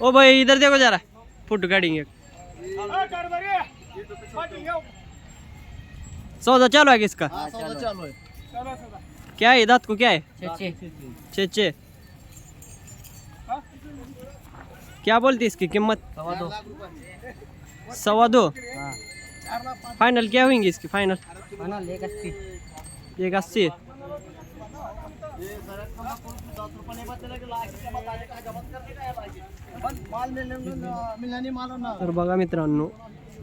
ओ भाई इधर देखो जरा फोटो काटेंगे। सौदा चालू है किसका? क्या है दांत को क्या है? छे क्या बोलती इसकी कीमत? 2.25। फाइनल क्या होंगी इसकी? फाइनल 1.80। तर बघा मित्रांनो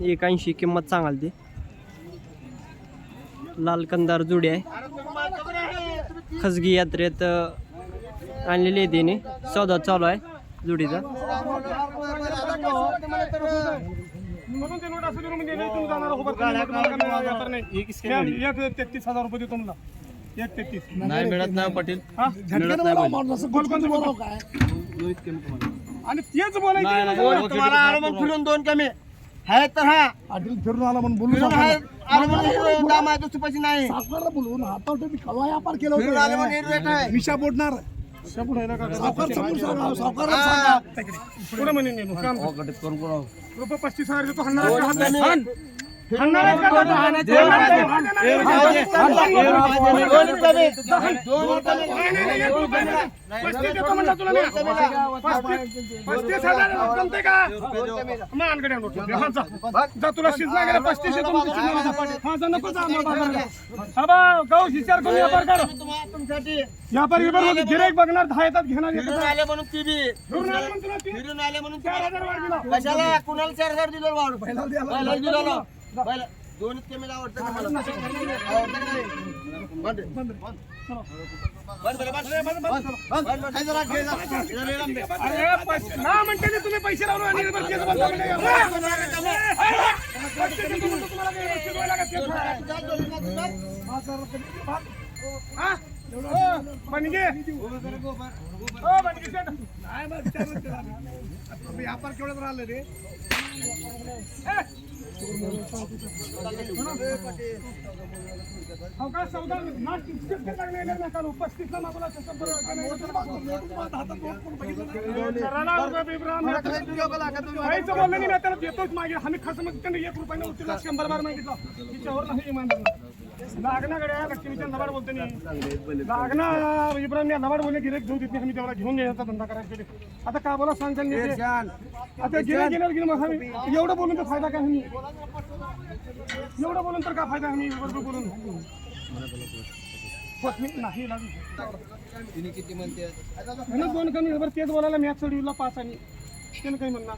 1.80 किंमत सांगाल ती। लाल कंदार जोडी आहे, खसगी यात्रेत आणलेली आहे तिने। सौदा चालू आहे जोडीचा। नाही मिळत नाही पाटील, आणि तेच बोलायचं दोन कमी आहे तर हा पाटील फिरून आला म्हणून बोलून दाम आहे दुसरी पैसे नाही सावकारला बोलून हातावर मी कवा व्यापार केला होता मिशा बोडणार पुढे म्हणे रुपये 35,000 देतो तुला शिजला गेला 35 गिराईक बघणार 10 येतात घेणार म्हणून कशाला कुणाला 4,000 दिलं दोनच कमी आवडतं म्हणते तुम्ही पैसे व्यापार केवढ्यात राहिलं रे देतोच मागे आम्ही खर्च मग 1 रुपयाने उचलला 100 बार मागितलं तिच्यावर नाही इमानदार लागना गड्या लक्ष्मीच्या नबाड बोलतो नाही लागना इब्राहिम नबाड बोलले गिरेक घेऊन देत नाही आम्ही तेवढा घेऊन घ्यायचा धंदा करायचा आता का बोला सांगताल आता गेल्यावर गेलं मग आम्ही एवढं बोलून तर फायदा काय आम्ही एवढं बोलून तर का फायदा आम्ही बोलून नाही किती म्हणते दोन कमी खबर तेच बोलायला मॅच सोडविला 5 आणि त्यानं काही म्हणणार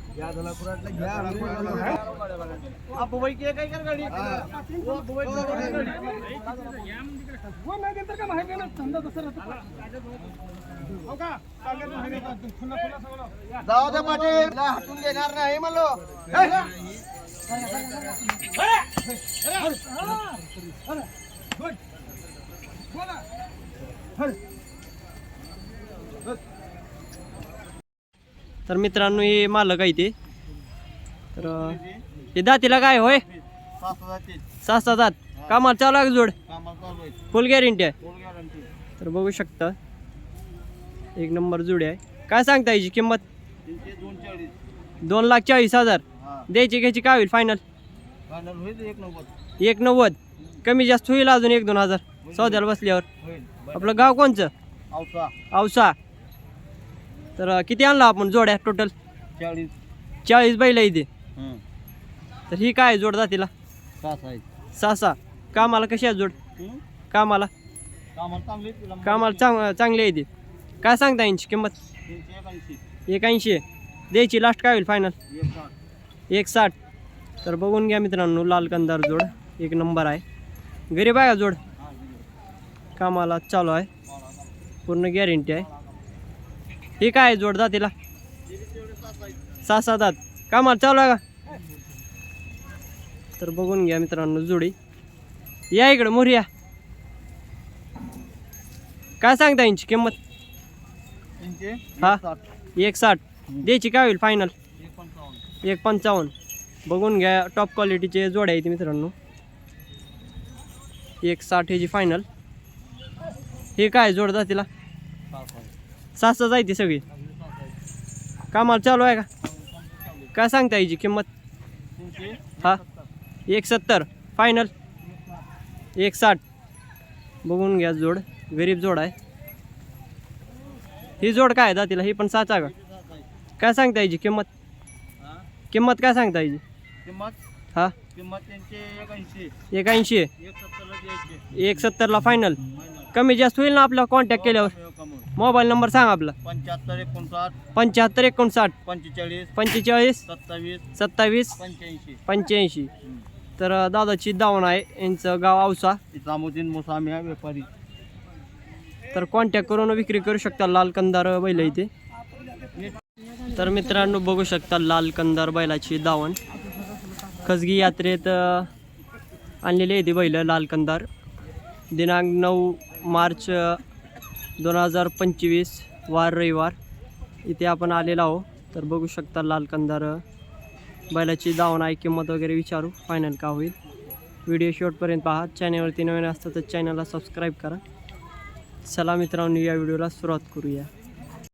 का माहिती ना धंदा तसं जाऊ द्या पाटील हटून देणार नाही म्हणलो तर मित्रांनो हे मालक आहे ते। तर हे दातीला काय होय 6 दात कामाला चालू आहे जोड फुल गॅरंटी आहे। तर बघू शकता 1 नंबर जोडी आहे। काय सांगता याची किंमत? 2,40,000 द्यायची घ्यायची काय होईल? फायनल 1,90 कमी जास्त होईल अजून 1-2 हजार सौद्याला बसल्यावर। आपलं गाव कोणचं? औसा। तर किती आणला आपण जोड्या टोटल? 40 बैल इथे। तर ही काय जोड जातीला? 6 कामाला कशी आहे जोड? कामाला चांगली आहे ती। काय सांगता यांची किंमत? 180 द्यायची लास्ट काय होईल फायनल? 160। तर बघून घ्या मित्रांनो लाल कंदार जोड 1 नंबर आहे। गरीब आहे का जोड? कामाला चालू आहे पूर्ण गॅरंटी आहे। ही काय जोड जातीला? 6 दात कामाला चालू आहे का? तर बघून घ्या मित्रांनो जोडी। या इकडे मोरिया काय सांगता यांची किंमत? हा 160 द्यायची काय होईल फायनल? 155 बघून घ्या टॉप क्वालिटीचे जोड्या आहेत मित्रांनो। 160 ह्याची फायनल। हे काय जोड जातीला? सहा जायती सगळी कामाला चालू आहे का? काय सांगता याची किंमत? हा 170 फायनल 160. बघून घ्या जोड, गरीब जोड आहे ही. जोड काय दातीला ही पण साचा का? काय सांगता याची किंमत? किंमत काय सांगता याची? हा 81. 170ला फायनल. कमी जास्त होईल ना आपला कॉन्टॅक्ट केल्यावर? मोबाईल नंबर सांग आपला. 75 59 45 27 85. तर दादाची दावण आहे, यांचं गाव औसा. व्यापारी. तर कॉन्टॅक्ट करून विक्री करू शकता. लाल कंदार बैल इथे. तर मित्रांनो बघू शकता लाल कंदार बैलाची दावण. खसगी यात्रेत आणलेली आहे ती बैल लाल कंदार. दिनांक 9 मार्च 2025 वार रविवार इथे आपण आलेलो आहो. तर बघू शकता लाल कंदार बैलाची दावण आहे. किंमत वगैरे विचारू, फायनल का होईल. व्हिडिओ शेवटपर्यंत पहा. चॅनलवरती नवीन असतं तर चॅनलला सबस्क्राईब करा. चला मित्रांनो या व्हिडिओला सुरुवात करूया.